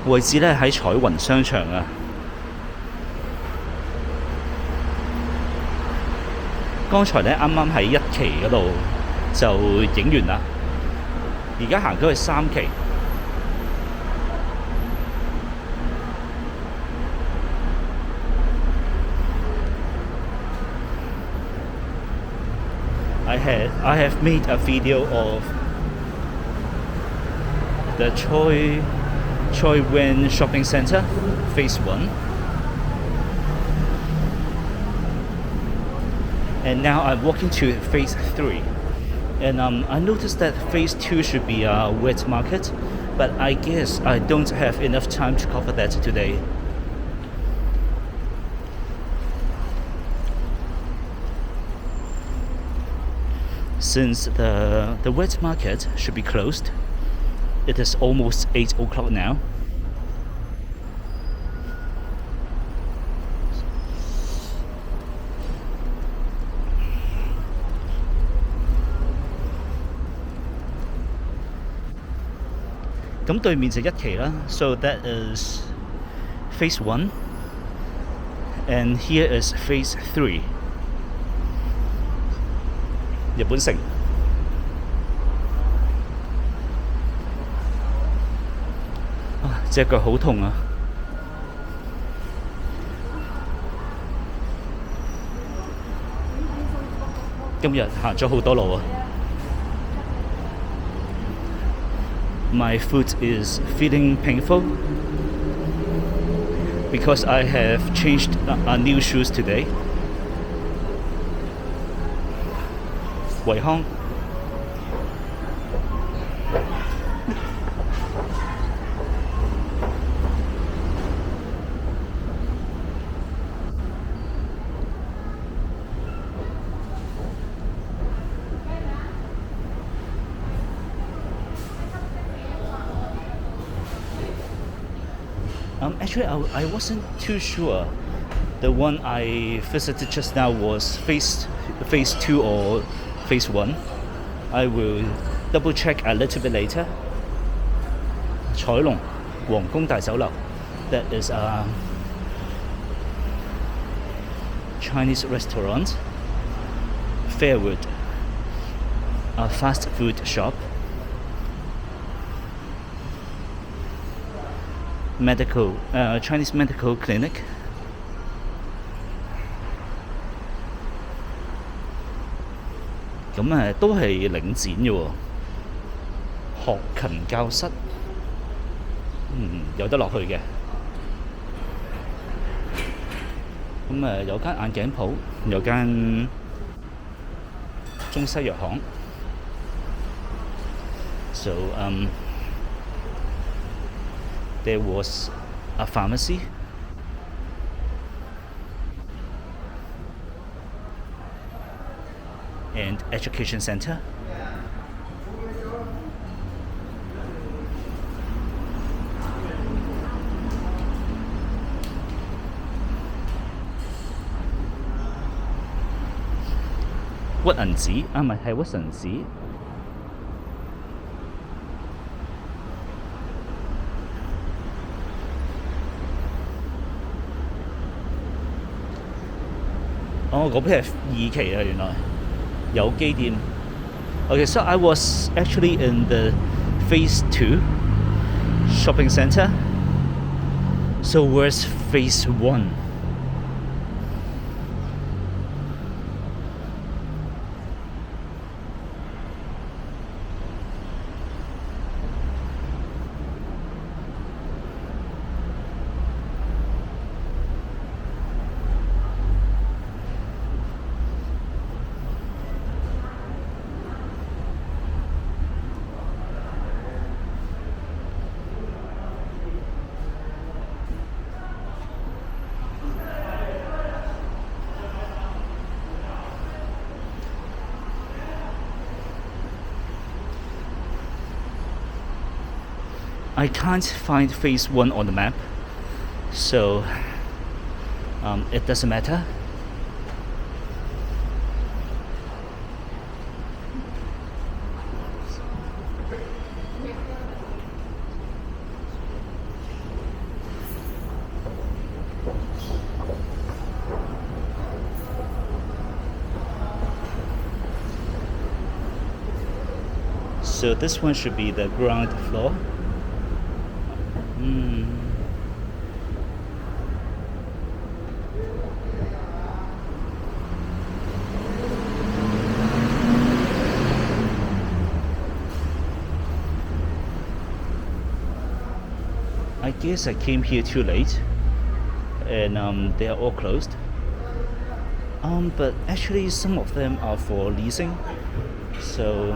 位置咧喺彩雲商場啊。剛才咧啱啱喺1期嗰度就影完啦，而家行咗去3期。I have made a video of the Choi Wan Shopping Center, Phase 1. And now I'm walking to Phase 3. And I noticed that Phase 2 should be a wet market, but I guess I don't have enough time to cover that today. Since the wet market should be closed, it is almost 8 o'clock now.咁對面就1期啦 ，so that is Phase 1, and here is Phase 3. 日本城。隻腳好痛啊！今日行咗好多路啊。My foot is feeling painful because I have changed new shoes today. 惠康。Actually, I wasn't too sure. The one I visited just now was Phase 2 or Phase 1. I will double check a little bit later. 彩龍皇宮大酒樓 that is a Chinese restaurant. Fairwood, a fast food shop. Chinese medical clinic. 咁都係領展嘅喎，學勤教室，有得落去嘅。咁有間眼鏡鋪，有間中西藥行。So there was a pharmacy. And education center.屈銀紙啊，唔係屈臣氏。嗰邊係2期啊，原來有機店。Okay, so I was actually in the Phase 2 shopping center. So where's Phase 1? I can't find Phase 1 on the map, so it doesn't matter. So this one should be the ground floor. I guess I came here too late, and they are all closed. But actually some of them are for leasing, so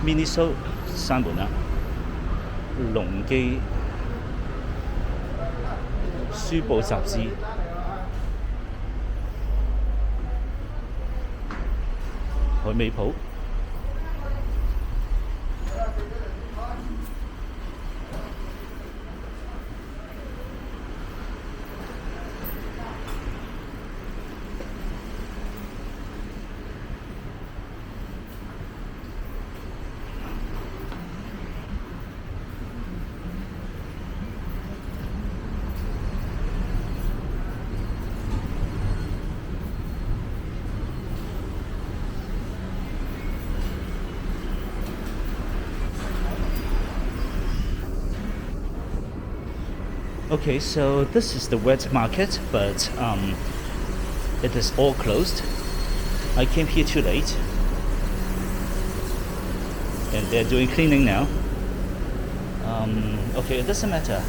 Miniso 閂門啦，龍基書報雜誌。海味鋪。Okay, so this is the wet market, but it is all closed. I came here too late, and they're doing cleaning now. Okay, it doesn't matter.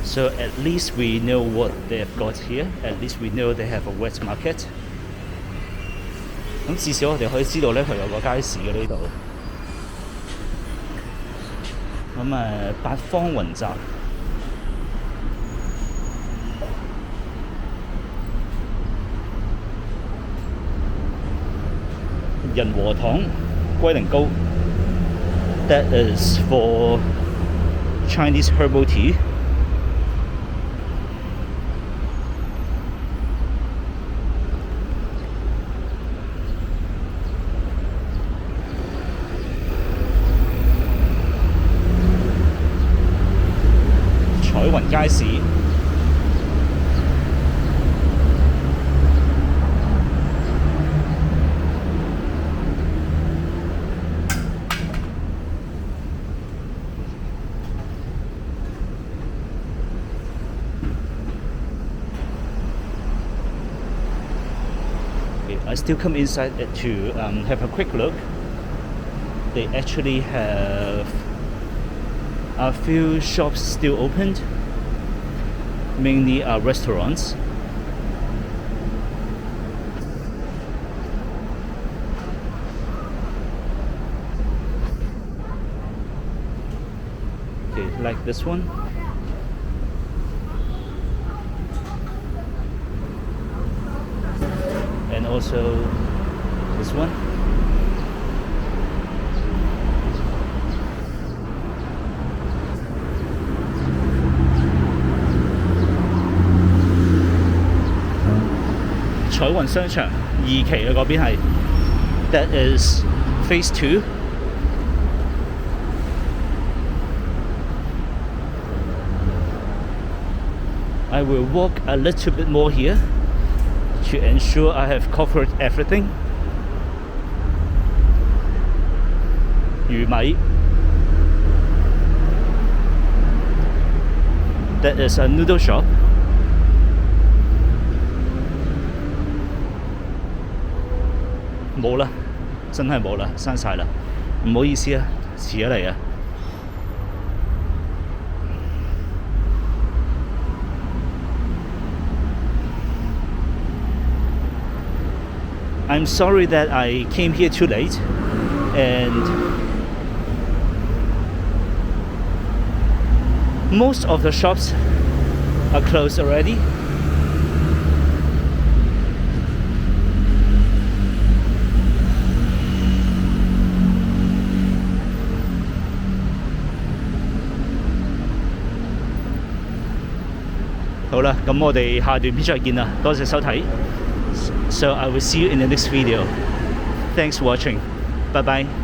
So at least we know what they've got here. At least we know they have a wet market. 咁至少我哋可以知道咧，佢有個街市嘅呢度。咁八方雲集，仁和堂龜苓膏 ，that is for Chinese herbal tea.彩雲街市。I still come inside to have a quick look. They actually have a few shops still opened, mainly restaurants. Okay, like this one. And also this one.彩雲商場2期嘅嗰邊係 ，that is phase 2。I will walk a little bit more here to ensure I have covered everything. 魚米 ，that is a noodle shop. 冇啦，真係冇啦，閂晒啦，唔好意思啊，遲咗嚟啊。I'm sorry that I came here too late, and most of the shops are closed already. 好啦，咁我哋下段片再見啦，多謝收睇。So I will see you in the next video. Thanks for watching. Bye bye.